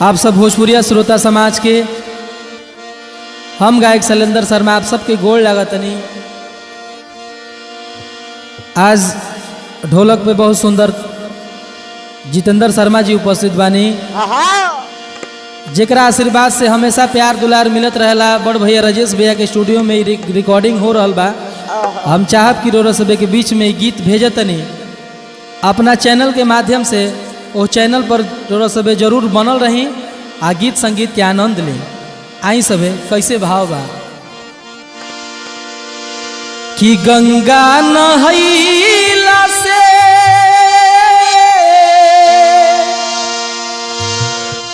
आप सब भोजपुरिया श्रोता समाज के हम गायक शैलेंद्र शर्मा आप सबके गोड़ लागतनी। आज ढोलक पे बहुत सुंदर जितेंद्र शर्मा जी उपस्थित बानी, जेकरा आशीर्वाद से हमेशा प्यार दुलार मिलत रहेला। बड़ भैया राजेश भैया के स्टूडियो में रिकॉर्डिंग हो रहा बा। हम चाहब कि रोरा सबे के बीच में गीत भेजतनी अपना चैनल के माध्यम से। वो चैनल पर रोरा सबे जरूर बनल रही आ गीत संगीत के आनंद ले। आई सबे कैसे भाव बा कि गंगा नहैला से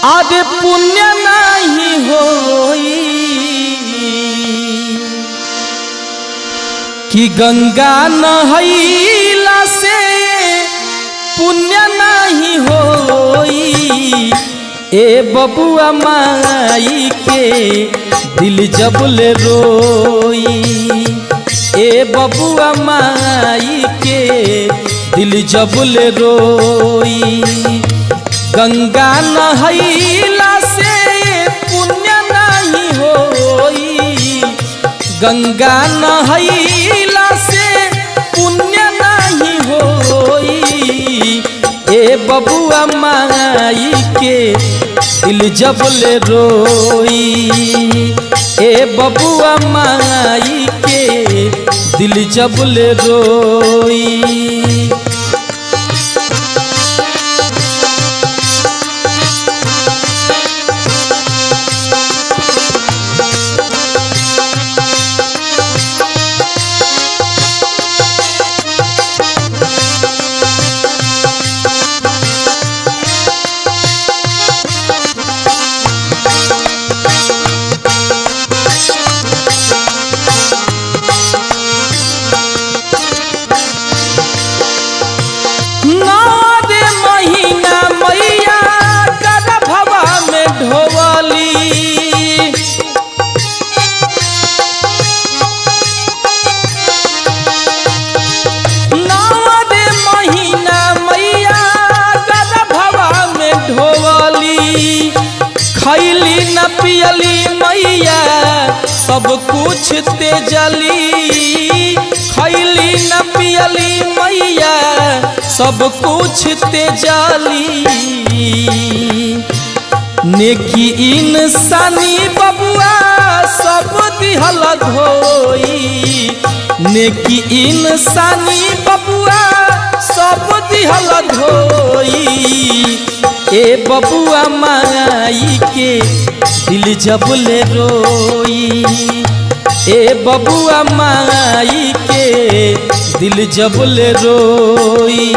आदे पुण्य नहीं होई, कि गंगा नहैला से पुण्य नहीं होई। ए बबुआ माई के दिल जबले रोई, ए बबुआ माई के दिल जबले रोई। गंगा नहैला से पुण्य नहीं होई, गंगा नहैला से पुण्य नहीं होई। ए बबुआ माई के दिल जबले रोई, ए बबुआ माई के दिल जबले रोई। खैली न पियली मैया सब कुछ तेजली, खैली न पियली मैया सब कुछ तेजली। नेकी इंसानी बबुआ सब दिहल धोई, नेकी इंसानी बबुआ सब दिहल धोई। ए बबुआ माई के दिल जबले रोई, ए बबुआ माई के दिल जबले रोई।